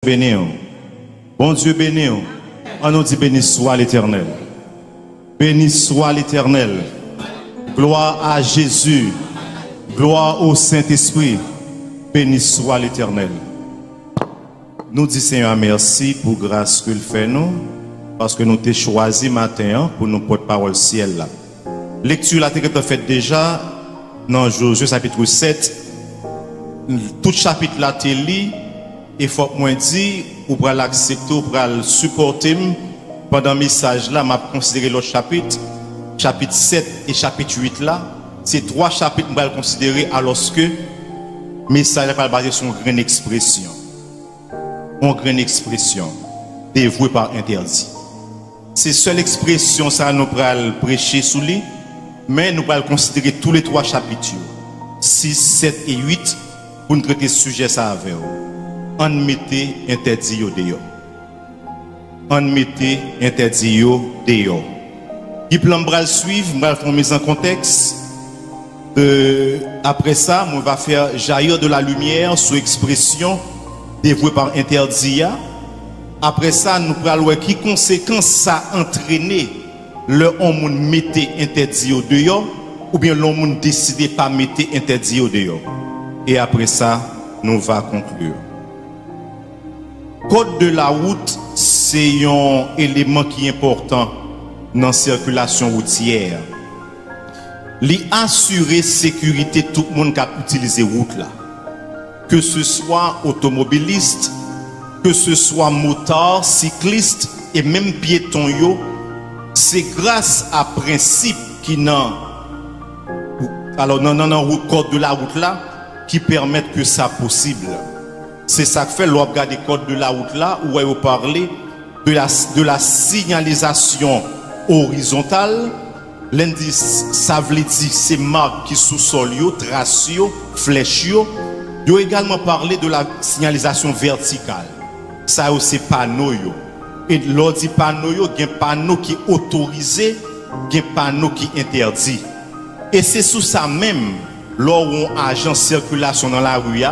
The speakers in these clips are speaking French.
Béni. Bon Dieu béni. On nous dit béni soit l'Éternel. Béni soit l'Éternel. Gloire à Jésus. Gloire au Saint-Esprit. Béni soit l'Éternel. Nous disons Seigneur merci pour grâce qu'il fait nous. Parce que nous t'ai choisi matin pour nous porter parole ciel là. Lecture là que tu as fait déjà dans Josué chapitre 7. Tout chapitre là tu lis. Et faut que moi dire, ou pour l'accepter, ou pour le supporter, pendant le message là, m'a considéré l'autre chapitre, chapitre 7 et chapitre 8 là, c'est trois chapitres que je vais considérer alors que le message va basé sur une grande expression. Une grande expression, dévouée par interdit. C'est seule expression, ça nous allons prêcher sous lui, mais nous allons considérer tous les trois chapitres, 6, 7 et 8, pour nous traiter ce sujet ça avec vous. On mettait interdit au dehors. On mettait interdit au dehors. Il plan bral suivre, je vais faire mise en contexte. Après ça, on va faire jaillir de la lumière sous expression dévouée par interdit. Après ça, nous allons voir qui conséquence ça a entraîné le homme mettait interdit au dehors ou bien l'homme décidé pas mettre interdit au dehors. Et après ça, nous va conclure. Code de la route, c'est un élément qui est important dans la circulation routière. Li assurer sécurité tout le monde qui a utilisé route là. Que ce soit automobiliste, que ce soit motard, cycliste et même piéton yo, c'est grâce à principe qui dans code de la route là qui permettent que ça possible. C'est ça que fait l'on regarde les codes de la route là où vous parlez de la signalisation horizontale. L'indice, ça veut dire c'est marques qui sous-sol, traces, flèches. Vous également parlé de la signalisation verticale. Ça c'est panneau. Et l'on dit panneau, il y a un panneau qui est autorisé, il y a un panneau qui est interdit. Et c'est sous ça même, lors où on agent circulation dans la rue,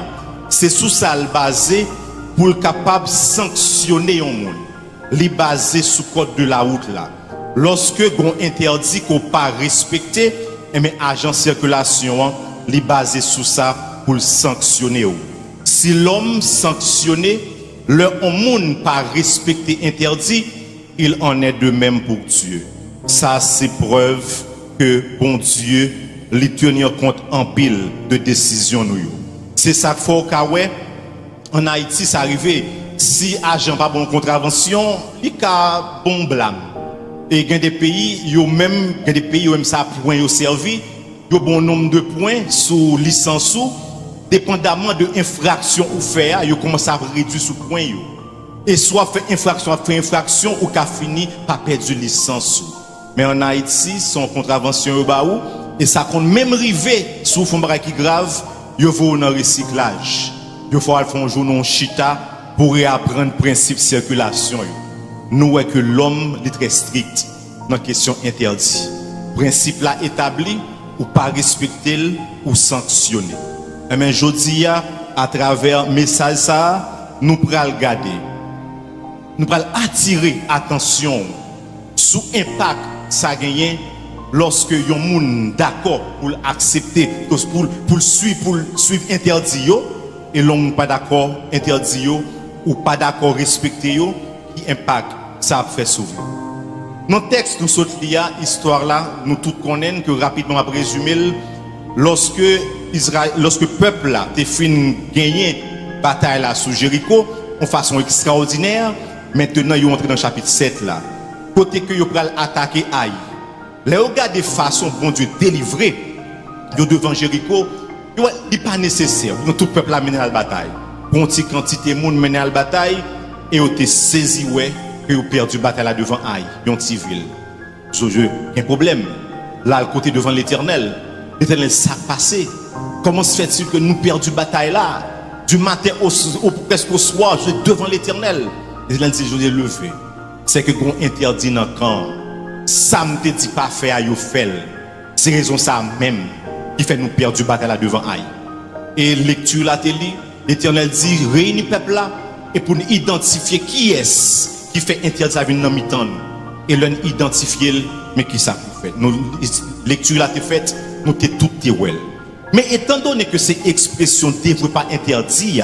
c'est sous ça le basé pour être capable de sanctionner un monde. Les basé sous code de la route là. Lorsque on interdit qu'on pas respecter, mais agent circulation, les basé sous ça pour le sanctionner. Si l'homme sanctionné, le monde pas respecter interdit, il en est de même pour Dieu. Ça c'est preuve que bon Dieu lui tenir compte en pile de décisions nous. C'est ça qu'il faut qu'aoué en Haïti ça arrive si agent pas bon contravention il a bon blâme et il y a des pays yo même ça point yo servi yo bon nombre de points sous licence ou dépendamment de infraction ou fait yo commence à réduire sous point yo et soit fait infraction ou qu'a fini par perdre licence mais en Haïti son contravention au baou et ça compte même rivé sous fond qui grave. Il faut un recyclage. Il faut faire un jour chita pour réapprendre le principe de circulation. Nous voyons que l'homme est très strict dans la question interdite. Le principe là établi ou pas respecter ou sanctionner. Mais je dis à travers le message ça, nous pourrons regarder. Nous pourrons attirer attention sur l'impact que ça a gagné. Lorsque yon moun d'accord pour accepter pour suivre interdit yo et l'on pas d'accord interdit yo ou pas d'accord respecter yo qui impact ça fait souvent. Dans le texte nous saute là histoire là nous tous connaissons que rapidement après résumer lorsque peuple là te fin gagner bataille là sous Jéricho en façon extraordinaire maintenant yo entré dans le chapitre 7 là côté que yo pral attaquer Aïe. Les regards de façon bon Dieu délivrer devant Jéricho, il n'est pas nécessaire. Tout le peuple a mené à la bataille. Pour une quantité de monde mené à la bataille et on te saisi que vous perdu la bataille là devant Aïe, une petite ville. Il y a un problème. Là, à côté devant l'Éternel, l'Éternel s'est passé. Comment se fait-il que nous perdons la bataille là, du matin presque au soir, devant l'Éternel? L'Éternel dit, je l'ai levé. C'est que qu'on interdit dans le camp. Ça ne te dit pas faire à faire. C'est raison ça même qui fait nous perdre du bataille là devant Aïe. Et lecture là te lit, l'Éternel dit réunis peuple là et pour nous identifier qui est-ce qui fait interdit à venir dans mi-temps. Et l'on identifier mais qui ça fait. Nous lecture là t'es faite, nous t'es tout well. Mais étant donné que ces expressions dévouées pas interdit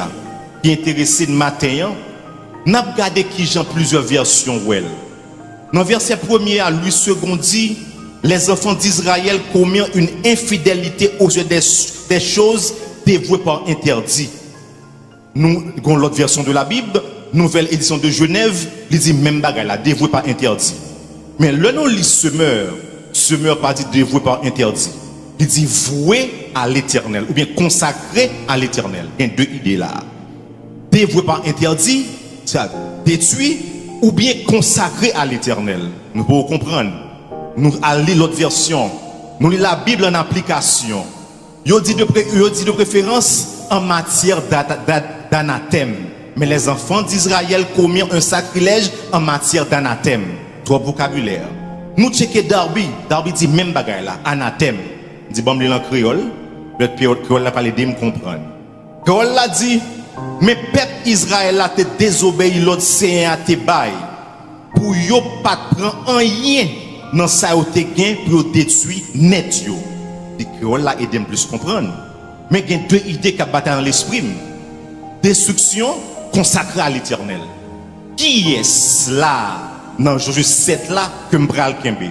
qui intéressé le matin, n'a regardé qui j'ai plusieurs versions well. Dans le verset 1er à lui second dit les enfants d'Israël commirent une infidélité aux yeux des choses dévouées par interdit. Nous avons l'autre version de la Bible, nouvelle édition de Genève, il dit même bagarre là, dévoué par interdit. Mais le nom lit semeur pas dit dévoué par interdit. Il dit voué à l'éternel, ou bien consacré à l'éternel. Il y a deux idées là. Dévoué par interdit, ça détruit, ou bien consacré à l'éternel. Nous pouvons comprendre. Nous allons l'autre version. Nous lisons la Bible en application. Il dit de préférence en matière d'anathème. Mais les enfants d'Israël commirent un sacrilège en matière d'anathème. Trois vocabulaire. Nous checkons Darby. Darby dit même bagaille là, anathème. Il dit bon, il en créole. Le créole là parle de me comprendre. Créole là dit, mais peuple Israël a te désobéi l'autre séant à te bail. Pour yo pas prendre rien dans ça ou te gain pour détruire net yo. Le créole là aide me plus comprendre. Mais il y a deux idées qui battent dans l'esprit. Destruction consacrée à l'éternel. Qui est là dans Josué 7 là que m'bral kembe?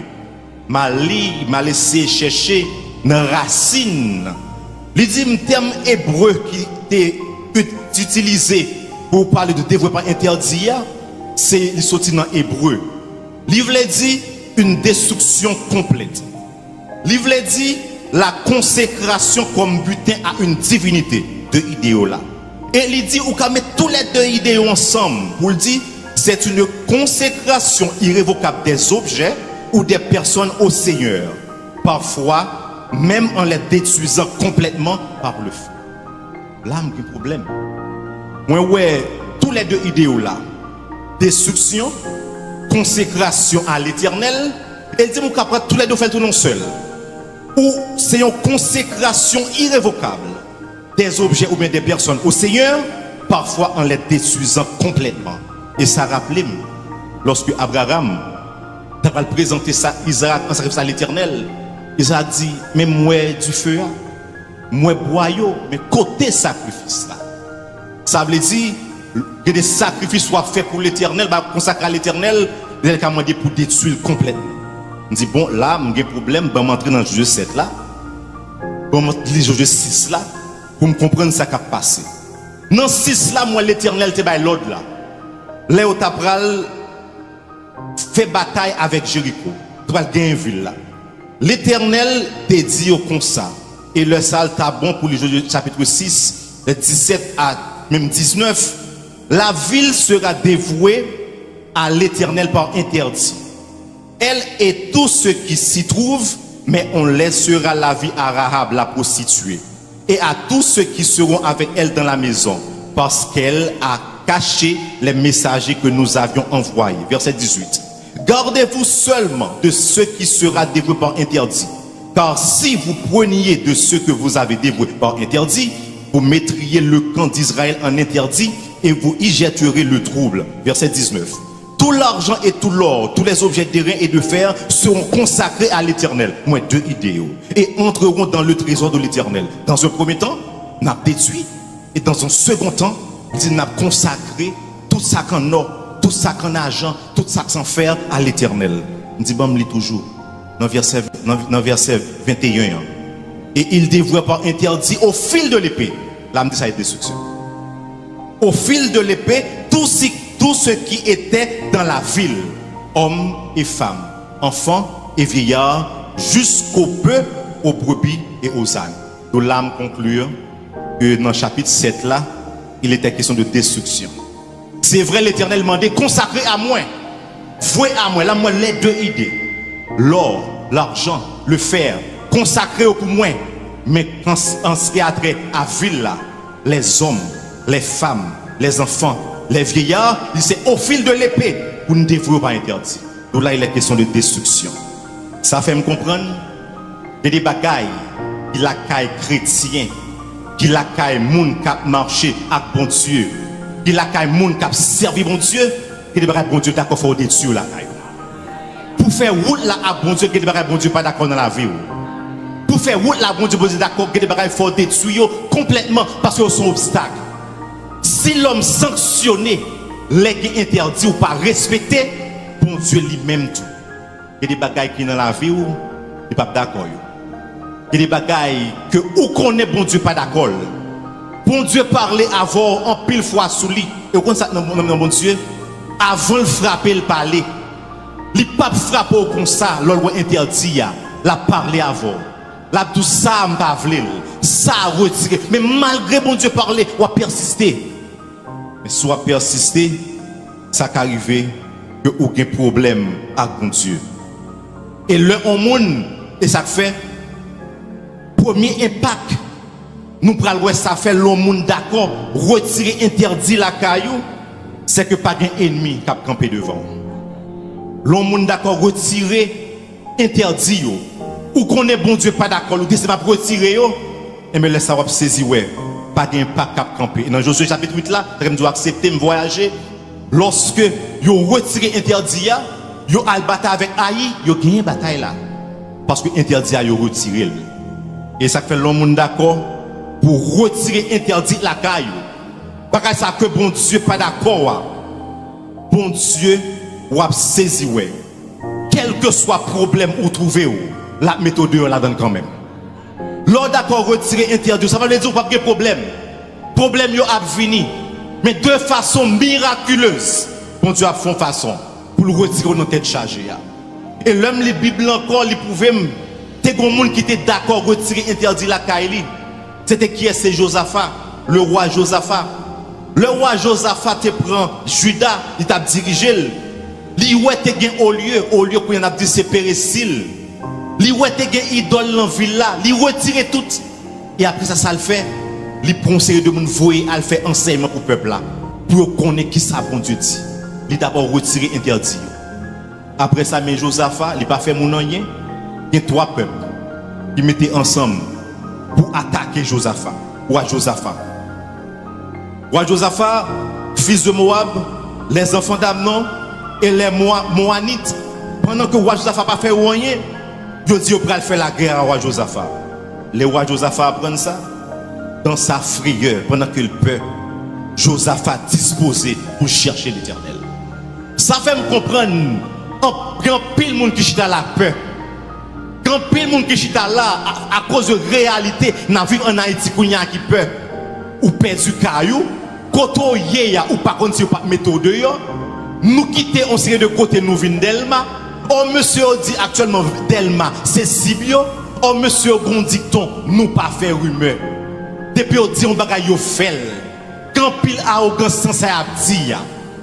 M'a laissé chercher dans racine. Il dit un terme hébreu qui est utilisé pour parler de développement interdit, c'est sorti dans hébreu. Livre dit une destruction complète. Livre dit la consécration comme butin à une divinité de idéaux là. Et il dit ou qu'à mettre tous les deux idéaux ensemble pour le dire c'est une consécration irrévocable des objets ou des personnes au Seigneur. Parfois même en les détruisant complètement par le feu. Là, il y a un problème. Moi, ouais, tous les deux idéaux là, destruction, consécration à l'éternel, et dit qu'après tous les deux fait tout non seul. Ou c'est une consécration irrévocable des objets ou bien des personnes au Seigneur, parfois en les détruisant complètement. Et ça rappelait, lorsque Abraham a présenté ça, Isaac en sacrifice à l'éternel, Isaac dit, mais moi du feu, moi boyau, mais côté sacrifice là. Ça veut dire que des sacrifices soient faits pour l'éternel, consacrés à l'éternel, il a demandé pour détruire complètement. On dit, bon, là, j'ai un problème, je vais m'entrer dans Josué 7 là, je vais m'entrer dans Josué 6 là, pour me comprendre ce qui a passé. Dans 6 là, moi, l'éternel te baille l'ordre là. Léo Tapral fait bataille avec Jéricho. Tu vas gagner une ville là. L'éternel te dit au comme ça. Et le sale t'a bon pour le chapitre 6, de 17 à même 19. La ville sera dévouée à l'éternel par interdit. Elle et tout ce qui s'y trouve, mais on laissera la vie à Rahab, la prostituée, et à tous ceux qui seront avec elle dans la maison, parce qu'elle a caché les messagers que nous avions envoyés. Verset 18. Gardez-vous seulement de ce qui sera dévoué par interdit. Car si vous preniez de ce que vous avez dévoué par interdit, vous mettriez le camp d'Israël en interdit et vous y jetterez le trouble. Verset 19. Tout l'argent et tout l'or, tous les objets d'airain et de fer seront consacrés à l'éternel. Moins deux idéaux. Et entreront dans le trésor de l'éternel. Dans un premier temps, n'a détruit. Et dans un second temps, il n'a consacré tout ça qu'en or, tout ça qu'en argent, tout ça qu'en fer à l'éternel. Il dit, bon, me lit toujours. Dans verset 21. Et il dévouait par interdit au fil de l'épée. Là, me dit ça est destruction. Au fil de l'épée, tout ce qui était dans la ville, hommes et femmes, enfants et vieillards, jusqu'au peu, aux brebis et aux ânes. Donc là, me conclure que dans le chapitre 7 là, il était question de destruction. C'est vrai, l'Éternel m'a dit consacré à moi, voué à moi. Là, moi, les deux idées, l'or, l'argent, le fer, consacré au moi. Mais en ce qui a trait à ville là, les hommes, les femmes, les enfants, les vieillards, c'est au fil de l'épée pour ne dévouer pas interdit. Donc là, il est question de destruction. Ça fait me comprendre que des bagailles qui la caille chrétien, qui la caille moun qui marché avec bon Dieu, qui la caille monde qui a servi bon Dieu, qui des bagages bon Dieu d'accord faut détruire la caille. Pour faire route là à bon Dieu, qui des bagages bon Dieu pas d'accord dans la vie. Pour faire route là bon Dieu d'accord, qui des bagages faut détruire complètement parce que sont obstacles. Si l'homme sanctionné les qui interdit ou pas respecté, bon Dieu lui-même tout. Il y a des bagages qui dans la vie ou il pas d'accord. Il y a des bagages que ou connaît bon Dieu pas d'accord. Bon Dieu parlait avant en pile fois sous lui. Et vous ça dans bon Dieu avant de frapper le parler. Il pas frapper comme ça, l'on interdit la parler avant. La tout ça m'a vle, ça retiré. Mais malgré bon Dieu parler, on va persister. Mais soit persister, ça qu'arrive que aucun problème avec bon Dieu. Et le monde et ça fait premier impact nous prenons ça fait le monde d'accord retirer interdit la caillou c'est que pas un ennemi qui a campé devant. Le monde d'accord retirer interdit ou qu'on est bon Dieu pas d'accord ou décide pas retirer yo et me laisse ça saisir ouais pas d'impact qui a campé. Dans Josué chapitre 8 là, je dois accepter me voyager lorsque yo retirer interdit yo al bataille avec Aïe, yo gagné bataille là parce que interdit yo retirer. Et ça fait le monde d'accord pour retirer interdit la caille. Parce que ça que bon Dieu pas d'accord. Bon Dieu ou a saisi ouais. Quel que soit problème ou trouver la méthode la donne quand même. L'on d'accord retirer interdit, ça veut dire pas de problème. Problème yo a fini. Mais de façon miraculeuse, bon Dieu a fait façon pour le retirer nos têtes chargées. Et l'homme les Bibles encore, il pouvait des gens qui étaient d'accord retirer interdit la caille. C'était qui est Josaphat, le roi Josaphat. Le roi Josaphat te prend Judas, il t'a dirigé. Li ouais te gen au lieu qu'on a dit c'est Pérésil. Li ouais te gen idole dans ville là, li retire tout. Et après ça le fait, li conseiller de moun voyer à faire enseignement pour peuple là pour connaître qui ça bon Dieu dit. Il d'abord retirer interdit. Après ça mais Josaphat, il pas fait mon rien. Il y a trois peuples qui mettaient ensemble pour attaquer Josaphat. Roi Josaphat. Roi Josaphat, fils de Moab, les enfants d'Amnon et les Moanites, pendant que roi Josaphat n'a pas fait rien, ils dit qu'il va faire la guerre à roi Josaphat. Les rois Josaphat apprennent ça dans sa frayeur, pendant que le peuple Josaphat disposé pour chercher l'Éternel. Ça fait me comprendre, quand pile monde qui chita la peur, quand pile monde qui chita là, à cause de réalité, dans vie en Haïti, qui peut, ou perdu caillou, koto yeya ou pas contre si ou pas méthode yo, nous quitter on série de côté nous vinn Delma. Oh monsieur dit actuellement Delma c'est Sibio. Oh monsieur Gondicton nous pas faire rumeur. Depuis on dit on bagay yo fait. Quand pile arrogance sans ça a dit.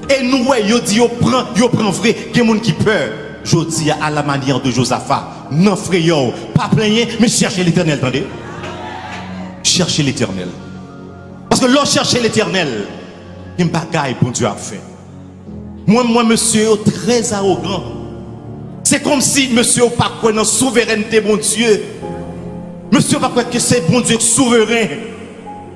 Et nous ouais yo dit yo prend vrai que monde qui peur. Je dis à la manière de Josaphat, non frère pas plaigner mais chercher l'Éternel, attendez. Chercher l'Éternel. Parce que l'on cherche l'Éternel, il n'y a pas de bon Dieu a fait. Moi, monsieur, très arrogant. C'est comme si monsieur n'a pas quoi dans la souveraineté, bon Dieu. Monsieur n'a pas quoi que c'est bon Dieu souverain.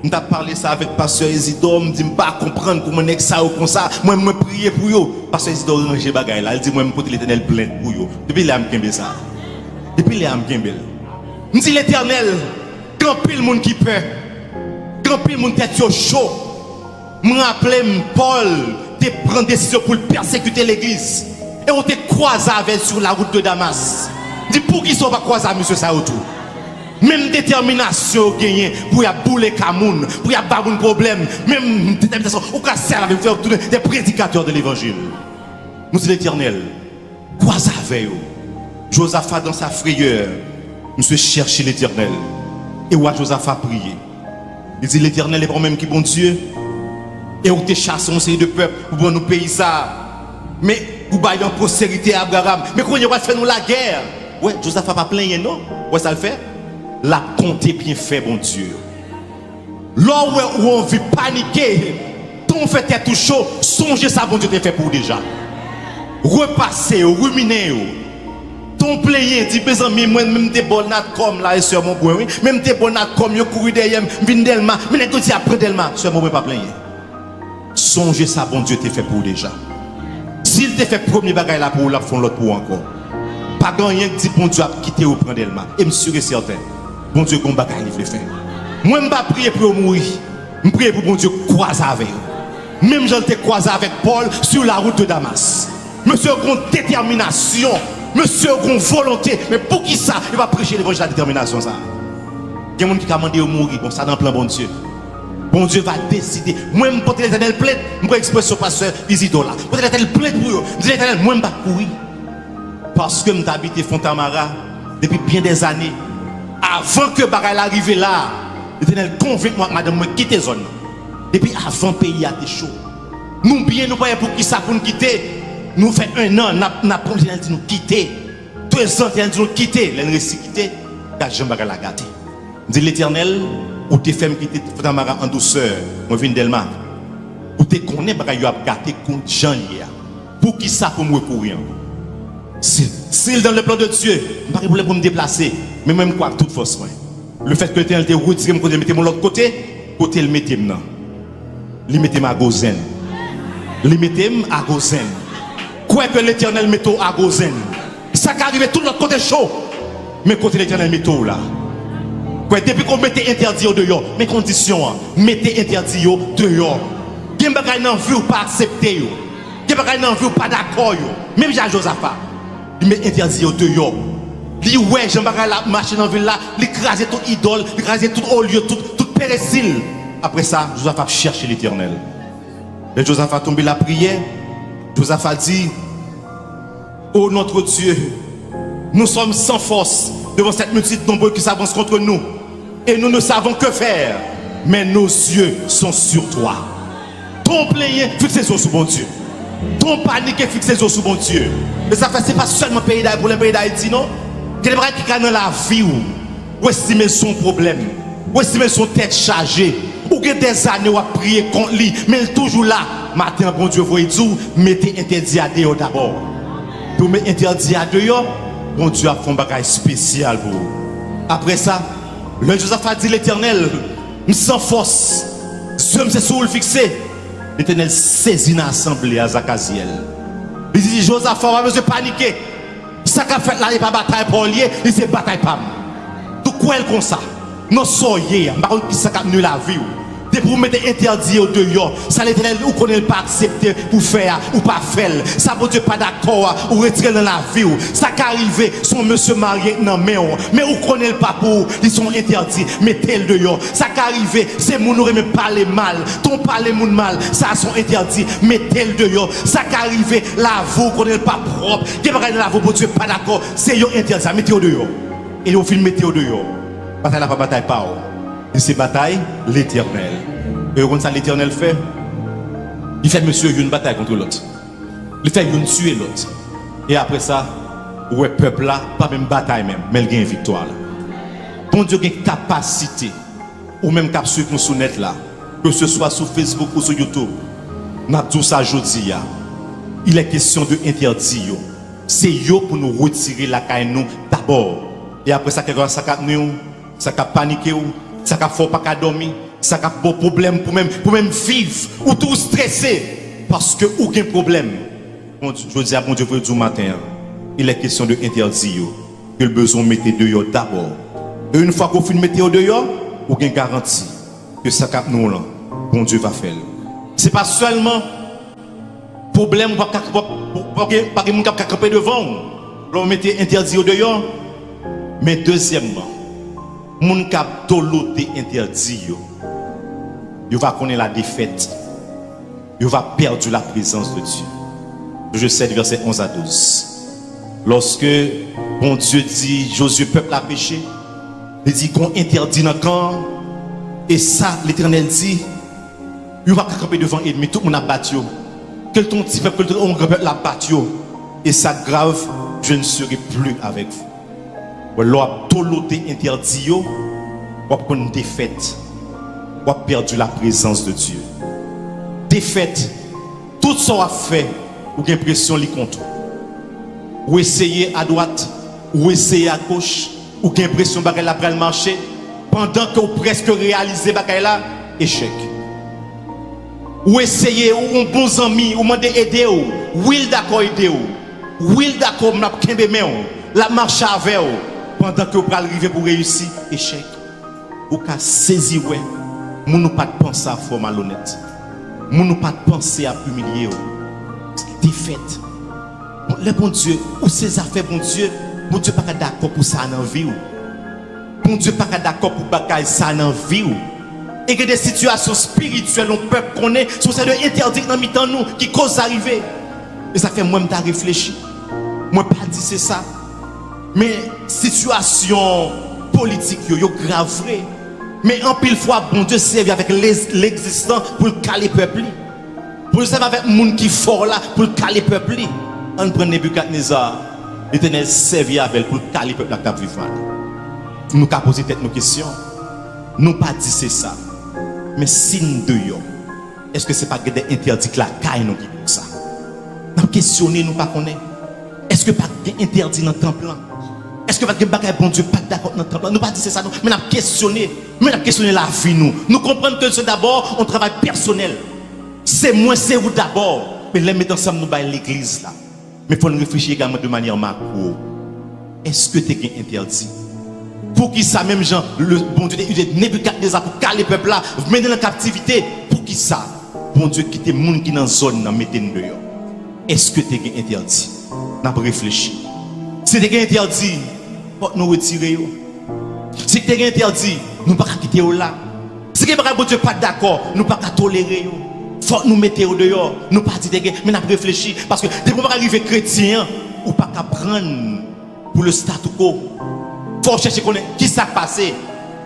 On a parlé ça avec pasteur Isidore, il me dit pas comprendre comment on est ça ou comme ça. Moi, je prie pour eux. Pasteur Isidore, j'ai bagay là. Il dit, moi, je porte l'Éternel plein pour eux. Depuis là, je me ça. Depuis là, je me je dis l'Éternel, quand pile le monde qui peut. Quand pile mon tête chaud, me rappelle Paul te prend décision pour persécuter l'église et on te croise avec sur la route de Damas. Dis pour qui sont pas croisés monsieur ça autour. Même détermination gagner pour y bouler Kamoun, pour y avoir un problème, même détermination au cas servir faire des prédicateurs de l'évangile. Nous c'est l'Éternel. Croise avec eux. Josaphat dans sa frayeur, monsieur chercher l'Éternel. Et roi Josaphat prier. Il dit l'Éternel est même qui bon Dieu. Et on te chasse on série de peuple pour nous payer ça. Mais vous baillez en postérité à Abraham. Mais quand on va faire nous la guerre. Ouais, Josaphat pas plein non. Ouais, ça le fait. La compter bien fait bon Dieu. Là où on vit paniquer, ton fait tête tout chaud, songez ça bon Dieu te fait pour déjà. Repasser, ruminer. Ton player dit mes amis moi même des bonnes comme là et sur mon point oui même des bonnes comme yo couru derrière vinn Delma mais les dit après Delma sur mon pas plaigner songez ça, bon Dieu t'a fait pour déjà. S'il t'a fait premier bagage là pour, la font l'autre pour encore. Pas rien qui dit bon Dieu a quitté ou prendre Delma. Et je suis sûr et certain, bon Dieu, qu'on bagage il veut faire. Moi, je ne vais pas prier pour mourir. Je prie pour bon Dieu croiser avec eux. Même j'en ai croisé avec Paul sur la route de Damas. Monsieur a une détermination. Monsieur a une volonté. Mais pour qui ça? Il va prêcher l'évangile de la détermination. Ça. Il y a des gens qui ont demandé de mourir. Bon, ça dans le plan bon Dieu. Bon Dieu va décider. Moi, je porte l'éternel plainte. Je vais exprimer pasteur Isidore là. Je porte l'éternel plainte pour eux. Je dis l'éternel, moi, je ne vais pas courir. Parce que je habité Fontamara depuis bien des années. Avant que Bagay arrive là, l'éternel convainc moi que madame moi quitte la zone. Depuis avant le pays a été chaud. Nous bien nous pas pour qui ça pour nous quitter. Nous fait un an, nous dit nous quitter. 2 ans, nous quitter. Les récits quitter. Car Jean Bagay la gâté. Dit l'éternel, ou te fait me quitter Fontamara en douceur. Moi viens Delma. Ou te connais Bagay yo a gâté contre Jean hier. Pour qui ça pour moi courir. S'il dans le plan de Dieu, je n'ai pas de problème pour me déplacer. Mais même quoi, toute force. Le fait que l'éternel te retiré, je mettez mon l'autre côté, côté le mettez maintenant. Il mettez à Gozen. Il mettez à Gozen. Quoi que l'éternel mette à Gozen. Ça qui arrive tout l'autre côté chaud. Mais côté l'éternel mette là. Quoi, depuis qu'on mette interdit au dehors, mes conditions, mettez interdit au dehors. Qui n'a pas envie ou pas accepter. Qui n'a pas envie ou pas d'accord. Même Josaphat. Il met interdit au dehors. Il ouais, Jean-Baptiste la marché dans la ville là, il écrasait toute idole, il écrasait tout haut lieu, tout pérécile. Après ça, Josaphat cherche l'éternel. Et Josaphat tombé la prière. Josaphat dit, oh notre Dieu, nous sommes sans force devant cette multitude nombreuse qui s'avance contre nous. Et nous ne savons que faire. Mais nos yeux sont sur toi. Ton plaisir, fixe les yeux sur mon Dieu. Ton panique, fixe les yeux sur mon Dieu. Mais ça fait, c'est pas seulement pour le pays d'Haïti, non? Il y a des gens qui sont dans la vie où estimer son problème, où estimer son tête chargée, ou que des années où prier contre lui, mais il est toujours là. Matin, bon Dieu, vous dire, mettez interdit à Dieu d'abord. Pour mettre interdit à Dieu, bon Dieu a fait un bagage spécial pour vous. Après ça, le Josaphat dit l'éternel, sans force, je me suis sur le fixé. L'éternel saisit l'assemblée à Zakaziel. Il dit Josaphat, on va me paniquer. Ça qu'a fait là, il n'y a pas bataille pour lier, il s'est bataille pas. Tout quoi elle comme ça? Non, soyez, par contre, ça qu'a venu la vie. Dès que vous mettez interdit au dehors, ça l'éternel, vous connaissez pas accepter pour faire ou pas faire. Ça vous Dieu pas d'accord ou retirer dans la vie. Ça qui arrive, son monsieur marié non mais vous connaissez pas pour, ils sont interdits, mettez-le dehors. Ça qui arrive, c'est mon nous même parler mal, ton parler mon mal, ça sont interdits, mettez-le dehors. Ça qui arrive, la vous connaissez pas propre, qui va la vous pour Dieu pas d'accord, c'est yo interdit, mettez-le dehors. Et au film mettez-le dehors. Bataille la pas bataille pas. Et c'est bataille l'éternel. Et comme ça l'éternel fait, il fait monsieur une bataille contre l'autre. Il fait une tuer l'autre. Et après ça, ouais peuple là, pas même bataille même, mais il gagne victoire là. Bon Dieu a une capacité, ou même cap suivre nous sur net là, que ce soit sur Facebook ou sur YouTube. N'a tout ça aujourd'hui. Il est question de interdit. C'est yo pour nous retirer la caille nous d'abord. Et après ça, ça cap nous, ça cap paniquer, ça cap faut pas dormir. Ça a un problème pour même vivre ou tout stressé parce que aucun problème. Je dis à mon Dieu pour du matin, il est question de interdire que le besoin de mettre dehors d'abord. Et une fois qu'on finit de mettre dehors, aucune garantie que ça cap nous là, bon Dieu va faire. C'est pas seulement problème pour pas que cap camper devant, pour mettre interdit dehors, mais deuxièmement, mon cap toloté interdit il va connaître la défaite. Il va perdre la présence de Dieu. Je sais, verset 11 à 12. Lorsque bon Dieu dit, Josué, peuple a péché, il dit qu'on interdit dans le camp. Et ça, l'Éternel dit, il va camper devant l'ennemi, tout le monde a battu. Quel ton petit peuple, quel ton peuple a battu. Et ça grave, je ne serai plus avec vous. Alors, tout l'autre interdit, on va prendre une défaite. On a perdu la présence de Dieu. Défaite, tout ce qu'on a fait, ou l'impression li contre. Ou essayer à droite, ou essayer à gauche, ou l'impression que la pral marcher, pendant que vous presque réalisez bagay là, échec. ou essayer, ou un bon ami, ou demander aider, oui, d'accord, aider, oui, d'accord, m'a kembe men, la marche avec pendant que vous arriver pour réussir, échec. Ou ka saisi, ouais, nous ne pas penser à faire malhonnête, nous ne pas penser à humilier, défaite. Le bon Dieu, ou ces affaires, bon Dieu pas d'accord pour ça dans la vie. Bon Dieu pas d'accord pour bagaille ça dans la vie. Et que des situations spirituelles, on peut connaître, sont celles interdites dans mi-temps nous, qui causent arriver. Et ça fait moi, je réfléchi. Moi, pas dit c'est ça. Mais situation politique, yo grave vrai. Mais en pile fois, bon Dieu servi avec l'existant pour le caler peuple. Pour le servir avec le monde qui est fort là, pour le caler peuple. On prend Nebuchadnezzar, l'Éternel servi avec pour le caler peuple qui vivant. Nous avons posé nos questions. Nous pas dit c'est ça. Mais si nous deux, est-ce que ce n'est pas des interdits que la caille nous qui pour ça? Nous avons questionné, nous pas connaître. Est-ce que pas des interdits dans le temple? Est-ce que pas des bagages bon Dieu pas d'accord dans le temple? Nous pas dit c'est ça, mais nous avons questionné. Mais nous avons questionné la vie nous. Nous comprenons que c'est d'abord un travail personnel. C'est moi, c'est vous d'abord. Mais les mettre ensemble nous bailler l'église là. Mais il faut nous réfléchir également de manière macro. Est-ce que tu es interdit? Pour qui ça, même Jean, le bon Dieu, il est Nebuchadnezzar pour caler le peuple là, mener dans la captivité. Pour qui ça? Bon Dieu, quitte le monde qui est dans la zone, mettez nous dehors. Est-ce que tu es interdit? N'a pas réfléchi. Si tu es interdit, faut nous retirer. Si tu es interdit, nous ne pouvons pas quitter là. Si bon Dieu pas d'accord, nous ne pouvons pas tolérer. Faut nous mettre dehors. Nous ne pouvons pas dire, mais nous avons réfléchi. Parce que dès qu'on va arriver chrétien, ou pas qu'à prendre pour le statu quo. Il faut chercher qui s'est passé,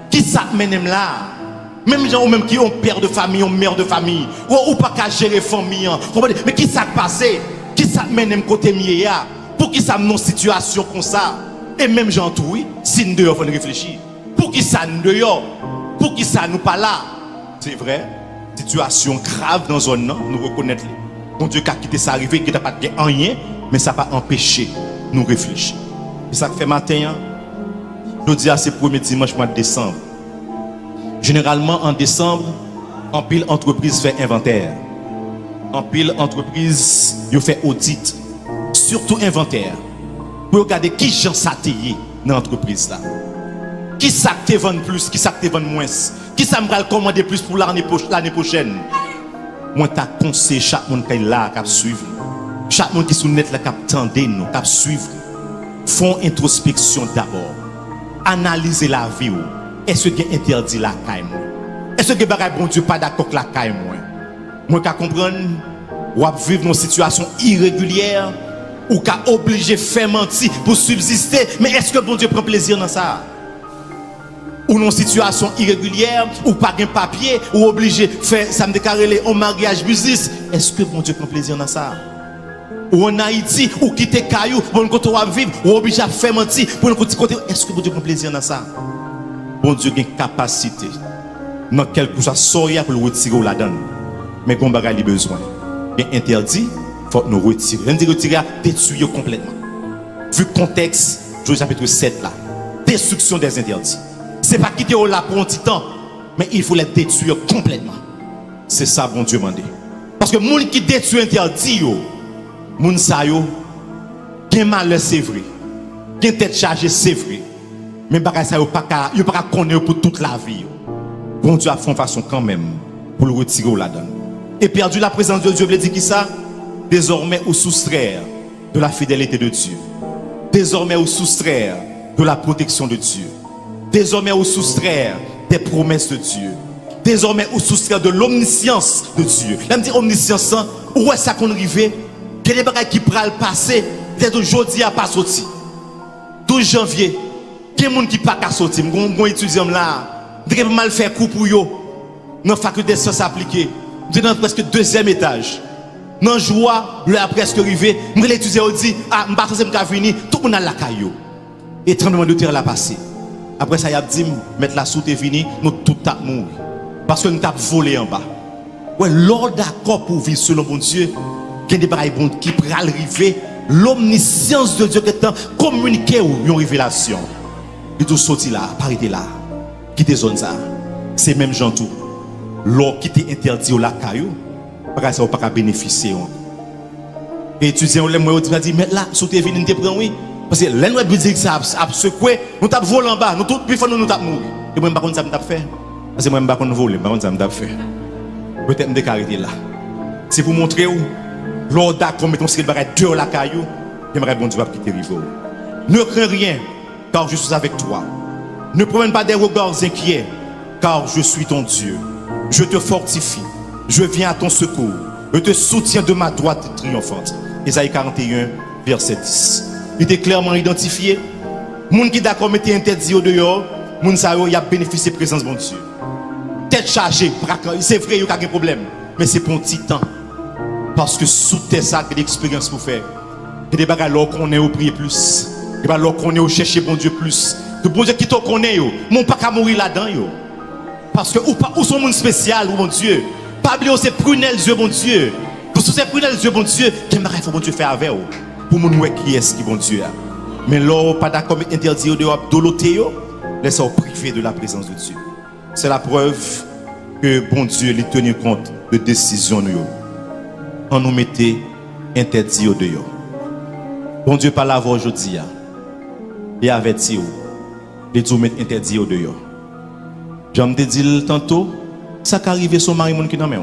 qui s'est mené là. Même gens ou même qui ont père de famille, ont mère de famille, ou pas qu'à gérer famille. Mais qui s'est passé, qui s'est mené côté mieux, pour qui ça une situation comme ça. Et même gens tout, oui, si nous devons réfléchir. Pour qui ça nous dehors, pour qui ça nous pas là. C'est vrai, situation grave dans la zone, nous reconnaître. Bon Dieu qui a quitté ça arrivé, qui n'a pas de rien, mais ça n'a pas empêché nous réfléchir. Et ça fait matin. Je dis à ce premier dimanche mois de décembre. Généralement en décembre, en pile entreprise fait inventaire. En pile entreprise, il fait audit. Surtout inventaire. Pour regarder qui j'en s'atteigne dans l'entreprise là. Qui ça te vend plus, qui ça te vend moins. Qui ça me va commander plus pour l'année prochaine. Moi t'as conseillé chaque monde qui est là, qui suivre. Chaque monde qui est sous net là, qui attend nous, qui suivre. Font introspection d'abord. Analyser la vie. Est-ce que interdit la caille? Est-ce que bon Dieu pas d'accord avec la caille? Moi qui comprendre, ou vivre dans une situation irrégulière, ou qui obligé de faire mentir pour subsister, mais est-ce que bon Dieu prend plaisir dans ça? Ou dans une situation irrégulière, ou pas de papier, ou obligé de faire ça me déclarer en mariage business, est-ce que bon Dieu prend plaisir dans ça? Ou en Haïti, ou quitter Caillou, pour nous côté vivre, ou obligé à faire mentir, pour nous côté. Est-ce que bon Dieu prend plaisir dans ça? Bon Dieu a une capacité, dans quelque chose soya pour le retirer la donne. Mais bon bagage a besoin. Il est interdit, il faut nous retirer. On dit retirer, détruire complètement. Vu le contexte, Josué chapitre 7 là, destruction des interdits. Ce n'est pas quitter là pour un petit temps, mais il faut les détruire complètement. C'est ça bon Dieu m'a dit. Parce que les gens qui détruisent interdit, moun sa yo, gen malheur c'est vrai, gen tête chargée c'est vrai, mais bagay sa yo pas connaître pour toute la vie. Bon Dieu a fait une façon quand même pour le retirer la donne. Et perdu la présence de Dieu, veut dire qui ça? Désormais ou soustraire de la fidélité de Dieu. Désormais ou soustraire de la protection de Dieu. Désormais ou soustraire des promesses de Dieu. Désormais ou soustraire de l'omniscience de Dieu. Là me dit omniscience, où est-ce qu'on arrive? Quel est le bagage qui prend le passé, dès aujourd'hui à pas sorti. 12 janvier, quel monde qui pas qu'à sortir? Mon étudiant là, je vais mal faire coup pour yo. Dans la faculté de sciences appliquées, je dans presque 2e étage. Dans la joie, le a presque arrivé, je l'étudiant dit, ah, je ne vais pas venir, tout le monde a la caillou. Et tremblement de terre l'a passé. Après ça, il a dit, mettre la soute est finie, nous tout t'a mourir. Parce que nous t'a volé en bas. Ouais, l'ordre d'accord pour vivre selon mon Dieu. Il y a des bagages qui pourraient arriver, l'omniscience de Dieu qui est communiquée ou une révélation. Il doit sortir là, arrêter là, quitter zone ça. C'est même gens tout. L'or qui était interdit au la caillou, parce que ça pas bénéficier. Et étudiants les moi dit mais là sous tes venu te prend oui parce que là nous dire que ça a secoué, nous t'a volé en bas, nous tout puis nous t'a mourir. Et moi pas contre ça me t'a fait. Parce que moi pas contre voler, pas contre ça me t'a fait. Peut-être me décarrer là. C'est pour montrer où l'ordre d'accord mettons ce qu'il va dehors la caillou, j'aimerais bon Dieu va quitter rivo. Ne crains rien car je suis avec toi. Ne promène pas des regards inquiets car je suis ton Dieu. Je te fortifie. Je viens à ton secours. Je te soutiens de ma droite triomphante. Ésaïe 41, verset 10. Il est clairement identifié. Moun qui d'accord mettait interdit au dehors, moun sa yo y a bénéficié de la présence de mon Dieu. Tête chargée, c'est vrai, il y a un problème. Mais c'est pour un petit temps. Parce que sous tes sacs, l'expérience pour faire. Et des bagages là qu'on est au prier plus. Des bagages là qu'on est au chercher bon Dieu plus. Que bon Dieu qui te connaît yo, mon pas qu'à mourir là-dedans yo. Parce que ou son monde spécial ou mon Dieu. Pas oublier c'est prunelle Dieu bon Dieu. Pour ce c'est prunelle Dieu bon Dieu, qu'est-ce qu'il faut bon Dieu faire avec vous. Pour mon ouais qui est-ce qui bon Dieu a. Mais là pas d'accord interdit de doloter yo, laissez-vous priver de la présence de Dieu. C'est la preuve que bon Dieu lui tenir compte de décisions nous. On nous mettait interdit au dehors. Bon Dieu parle à vous aujourd'hui et averti vous. Les tout mettre interdit au dehors. J'aime te dire tantôt, ça qui arrive son mari qui n'a pas.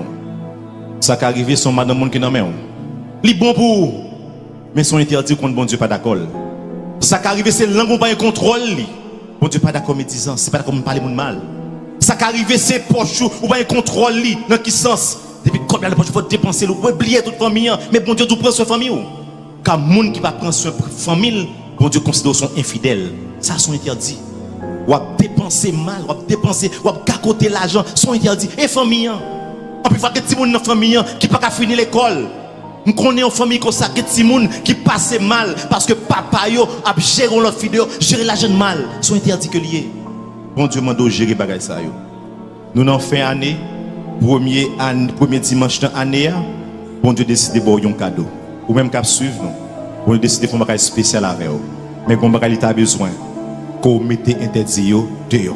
Ça qui arrive son madame qui n'a pas. Li bon pour vous, mais son interdit contre bon Dieu pas d'accord. Ça qui arrive c'est langue ou pas un contrôle li. Bon Dieu pas d'accord mais disant, c'est pas d'accord me parler mon mal. Ça qui arrive c'est poche ou pas un contrôle li dans qui sens. Depuis combien de poche faut dépenser ou oublier toute famille, mais bon Dieu tout prend sur famille. Car monde qui va prendre sur famille, bon Dieu considère son infidèle. Ça sont interdit. Ou à dépenser mal, ou à dépenser, ou à cacoter l'argent, sont interdits. Et famille, en plus, il faut que les gens dans la famille qui ne peuvent pas finir l'école. Nous connaissons une famille comme ça, que les gens qui passent mal parce que papa yo a géré leur fille, géré l'argent mal, sont interdits que liés. Bon Dieu m'a dit gérer les bagages. Nous n'en fin année, premier dimanche de l'année, bon Dieu décide de boire un cadeau. Ou même qu'à suivre, nous. Bon Dieu décide de faire un bagage spécial avec eux. Mais qu'on bagage il a besoin. Qu'on mette interdit dehors.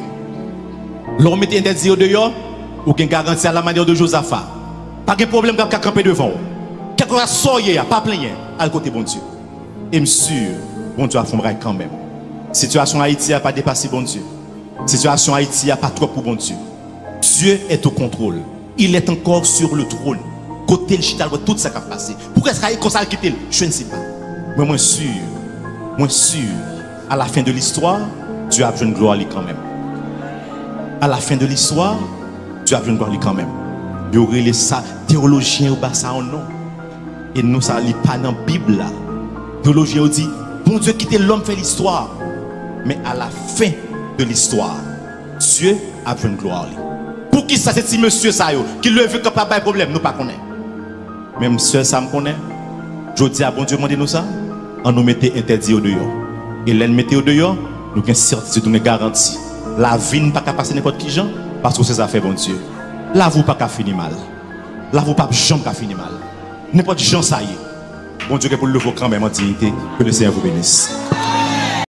L'on mette interdit dehors, ou qu'on garantit à la manière de Josaphat. Pas de problème quand on camper devant. Quelque chose à soyer, pas plein, à côté bon Dieu. Et sûr, bon Dieu a fait quand même. Situation Haïti n'a pas dépassé bon Dieu. Situation Haïti n'a pas trop pour bon Dieu. Dieu est au contrôle. Il est encore sur le trône. Côté le chital, tout ça qui a passé. Pourquoi est-ce qu'il a quitté? Je ne sais pas. Mais moi sûr, à la fin de l'histoire, Dieu a besoin de gloire quand même. À la fin de l'histoire, Dieu a besoin de gloire quand même. Il y aurait les théologiens ou ça en nom. Et nous, ça n'est pas dans la Bible là. Théologiens dit, bon Dieu quitte l'homme fait l'histoire. Mais à la fin de l'histoire, Dieu a besoin de gloire. Pour qui ça, c'est si monsieur ça qui le veut que pas de problème, nous pas connaît. Même monsieur ça me connaît. Je dis à bon Dieu, demandez-nous ça. On nous mettait interdit au dehors. Et l'un mettait au dehors, nous avons certitude, nous avons garantie. La vie n'est pas qu'à passer n'importe qui gens, parce que c'est ça fait bon Dieu. La vie pas qu'à finir mal. La vie pas jamais qu'à finir mal. N'importe qui gens ça y est. Bon Dieu, que pour le voir quand même en dignité, que le Seigneur vous bénisse.